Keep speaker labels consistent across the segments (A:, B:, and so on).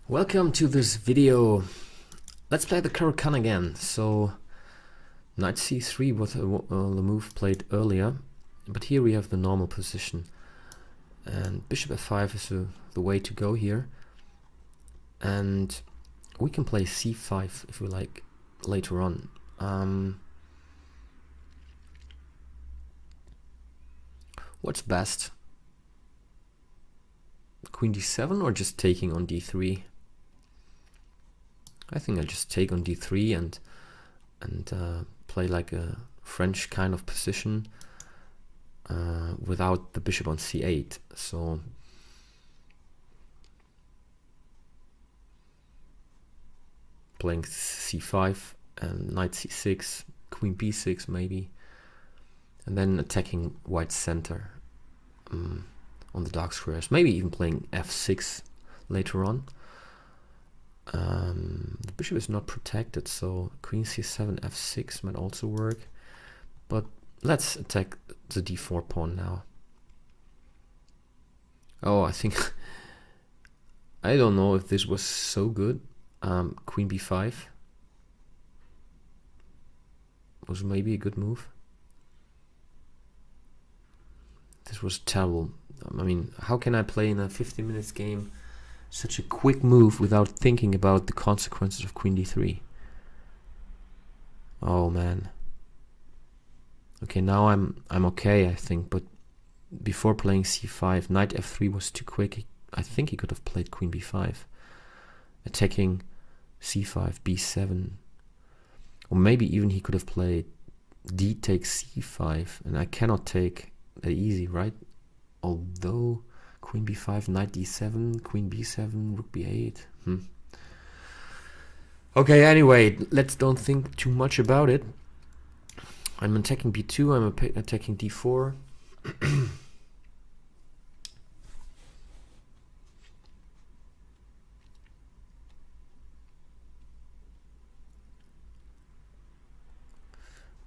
A: Welcome to this video. Let's play the Caro-Kann again. So knight c3 was the move played earlier, but here we have the normal position, and bishop f5 is the way to go here, and we can play c5 if we like later on. What's best? Queen d7 or just taking on d3? I think I'll just take on d3 and play like a French kind of position without the bishop on c8. So playing c5 and knight c6, queen b6 maybe, and then attacking white center on the dark squares. Maybe even playing f6 later on. The bishop is not protected, so queen c7, f6 might also work, but let's attack the d4 pawn now. Oh, I think I don't know if this was so good. Queen b5 was maybe a good move. This was terrible. I mean, how can I play in a 50 minutes game such a quick move without thinking about the consequences of queen d3? Oh man. Okay, now I'm okay, I think, but before playing c5, knight f3 was too quick. I think he could have played queen b5, attacking c5, b7, or maybe even he could have played d takes c5, and I cannot take that easy, right? Although queen b5, knight d7, queen b7, rook b8. Okay, anyway, let's don't think too much about it. I'm attacking b2, I'm attacking d4.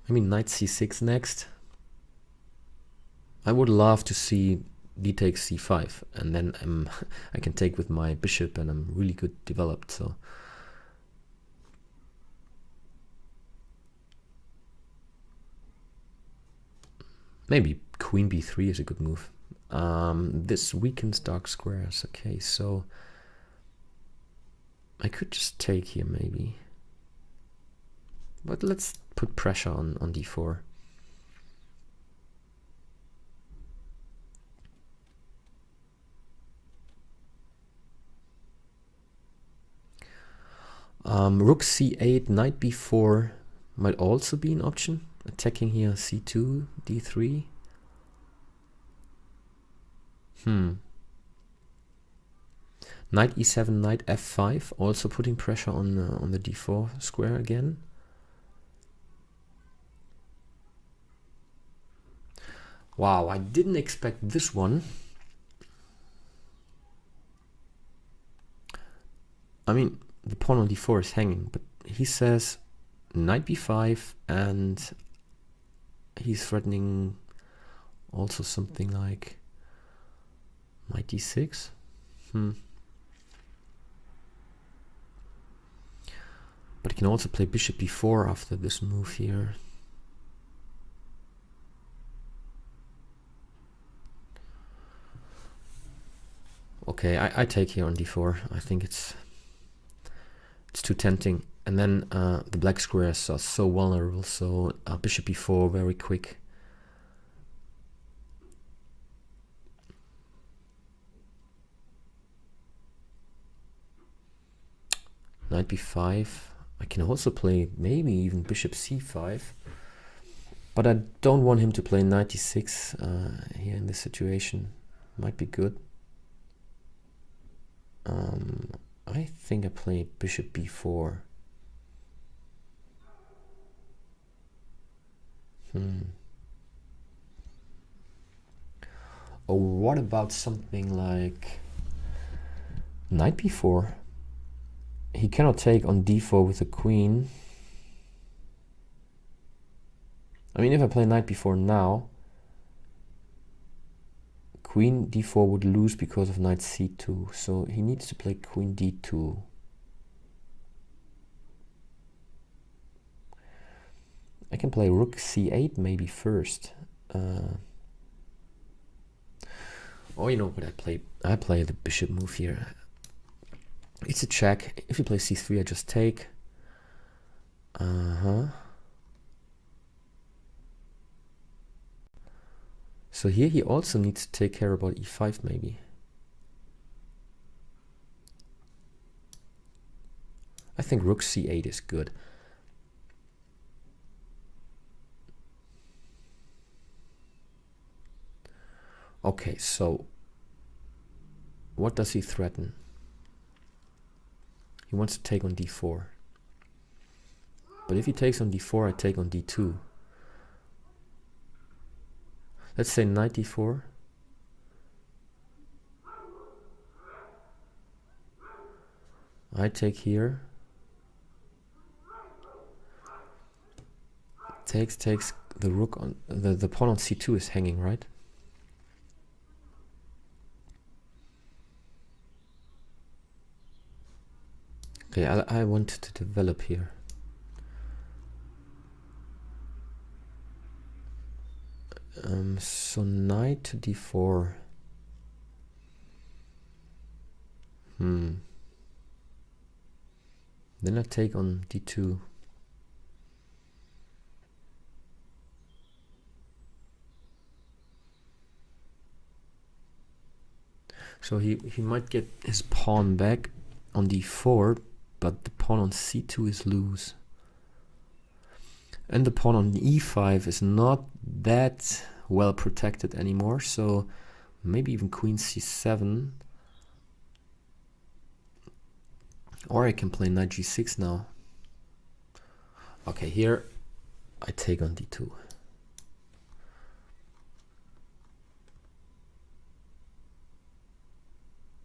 A: Maybe knight c6 next. I would love to see d takes c5, and then I can take with my bishop, and I'm really good developed. So maybe queen b3 is a good move. This weakens dark squares. Okay, so I could just take here maybe, but let's put pressure on d4. Rook c8, knight b4 might also be an option. Attacking here c2, d3. Knight e7, knight f5, also putting pressure on the d4 square again. Wow, I didn't expect this one. I mean, the pawn on d4 is hanging, but he says knight b5, and he's threatening also something like knight d6. But he can also play bishop b4 after this move here. Okay, I take here on d4. I think it's too tempting. And then the black squares are so vulnerable, so bishop b4 very quick. Knight b5. I can also play maybe even bishop c5, but I don't want him to play knight d6 here in this situation. Might be good. I think I play bishop b4. Or what about something like knight b4? He cannot take on d4 with the queen. I mean, if I play knight b4 now, queen d4 would lose because of knight c2, so he needs to play queen d2. I can play rook c8 maybe first. Oh, you know what I play? I play the bishop move here. It's a check. If you play c3, I just take. So here he also needs to take care about e5 maybe. I think rook c8 is good. Okay, so what does he threaten? He wants to take on d4. But if he takes on d4, I take on d2. Let's say knight d4. I take here. Takes the rook on the pawn on c2 is hanging, right? Okay, I want to develop here. So knight to d4. Then I take on d2. So he might get his pawn back on d4, but the pawn on c2 is loose. And the pawn on e5 is not that well protected anymore, so maybe even queen c7. Or I can play knight g6 now. Okay, here I take on d2.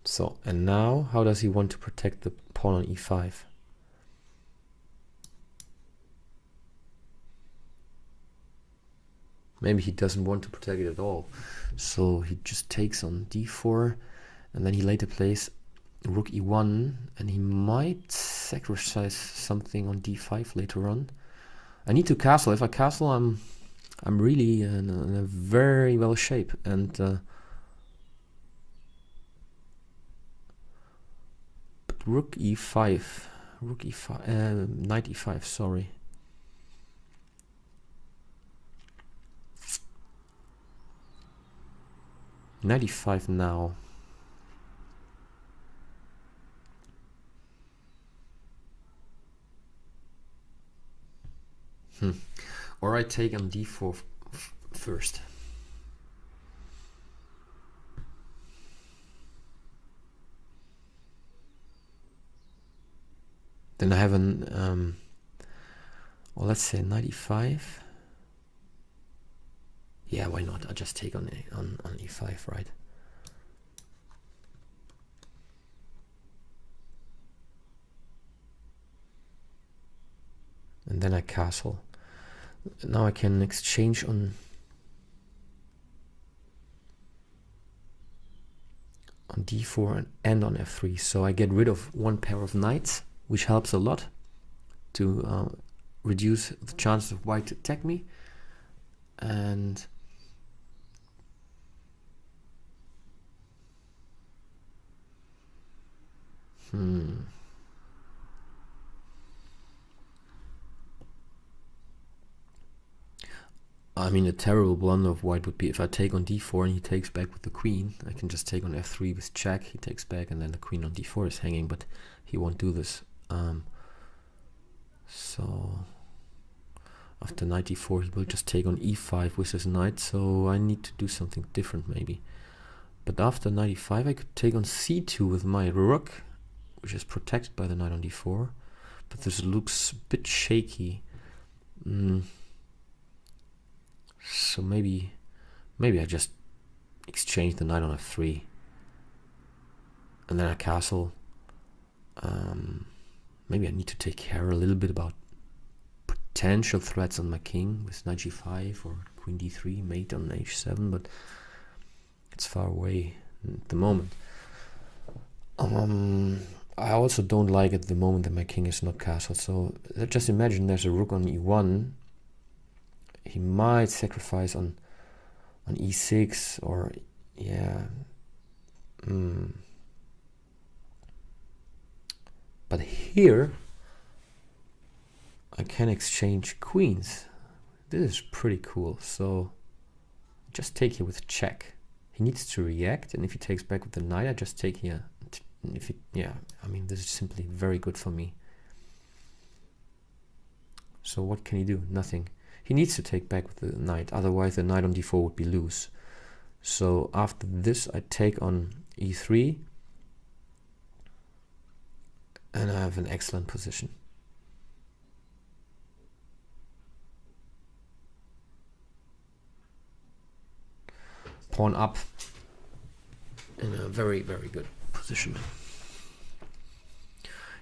A: So, and now, how does he want to protect the pawn on e5? Maybe he doesn't want to protect it at all. So he just takes on d4, and then he later plays rook e1, and he might sacrifice something on d5 later on. I need to castle. If I castle, I'm really in a very well shape, and but rook e5, knight e5, sorry. Knight e5 now. Or I take on d4 first. Then I have an well, let's say knight e5. Yeah, why not? I'll just take on e5, right? And then I castle. Now I can exchange on d4 and on f3. So I get rid of one pair of knights, which helps a lot to reduce the chances of white to attack me. And I mean, a terrible blunder of white would be if I take on d4 and he takes back with the queen. I can just take on f3 with check, he takes back, and then the queen on d4 is hanging, but he won't do this. So after knight e4, he will just take on e5 with his knight, so I need to do something different maybe. But after knight e5, I could take on c2 with my rook, which is protected by the knight on d4, but this looks a bit shaky. So maybe I just exchange the knight on f3, and then I castle. Maybe I need to take care a little bit about potential threats on my king with knight g5 or queen d3, mate on h7, but It's far away at the moment. I also don't like at the moment that my king is not castled. So let's just imagine there's a rook on e1. He might sacrifice on e6 or yeah. But here I can exchange queens. This is pretty cool. So just take here with check. He needs to react, and if he takes back with the knight, I just take here. If it, yeah, I mean, this is simply very good for me. So what can he do? Nothing. He needs to take back with the knight, otherwise the knight on d4 would be loose. So after this, I take on e3, and I have an excellent position. Pawn up in a very, very good position.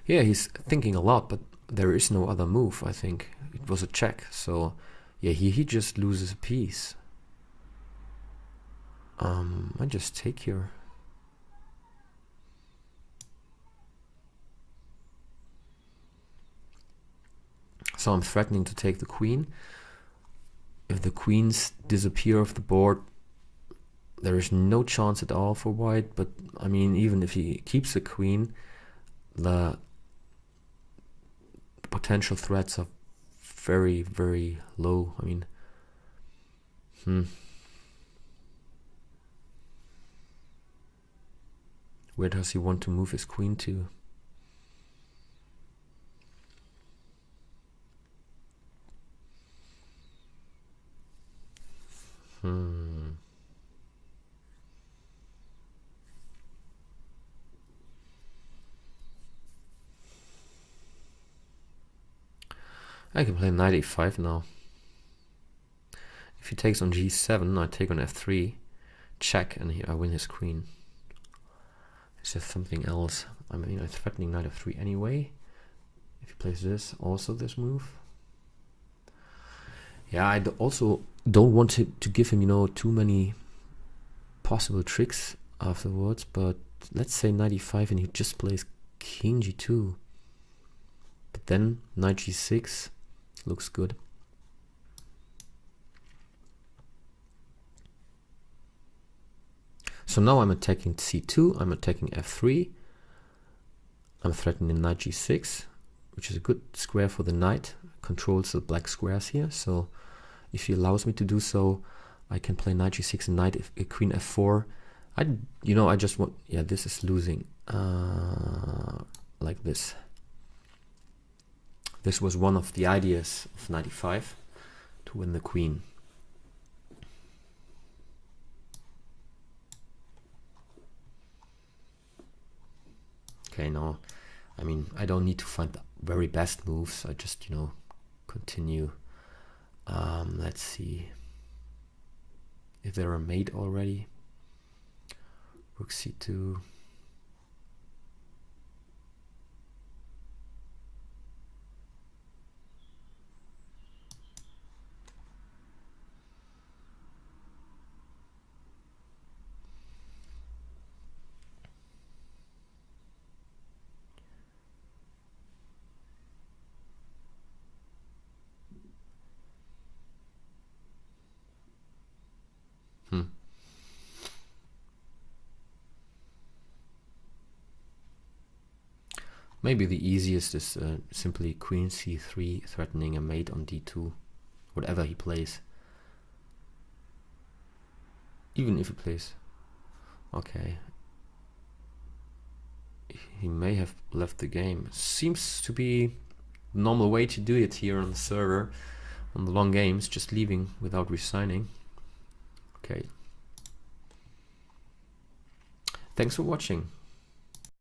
A: Yeah, he's thinking a lot, but there is no other move, I think. It was a check, so yeah, he just loses a piece. I just take here. So I'm threatening to take the queen. If the queens disappear off the board, there is no chance at all for white, but I mean, even if he keeps the queen, the potential threats are very, very low. I mean, where does he want to move his queen to? I can play knight a5 now. If he takes on g7, I take on f3, check, and I win his queen. Is there something else? I mean, I'm threatening knight f3 anyway. If he plays this, also this move. Yeah, I also don't want to give him, you know, too many possible tricks afterwards, but let's say knight e5 and he just plays king g2. But then knight g6 looks good. So now I'm attacking c2, I'm attacking f3, I'm threatening knight g6, which is a good square for the knight, controls the black squares here, so if he allows me to do so, I can play knight g6 and knight queen f4. I just want, yeah, this is losing, like this. This was one of the ideas of knight e5 to win the queen. Okay, now, I mean, I don't need to find the very best moves. I just, you know, continue. Let's see if there are mate already. Rook c2. Maybe the easiest is simply queen c3 threatening a mate on d2, whatever he plays. Even if he plays, okay, he may have left the game. Seems to be the normal way to do it here on the server, on the long games, just leaving without resigning. Okay. Thanks for watching.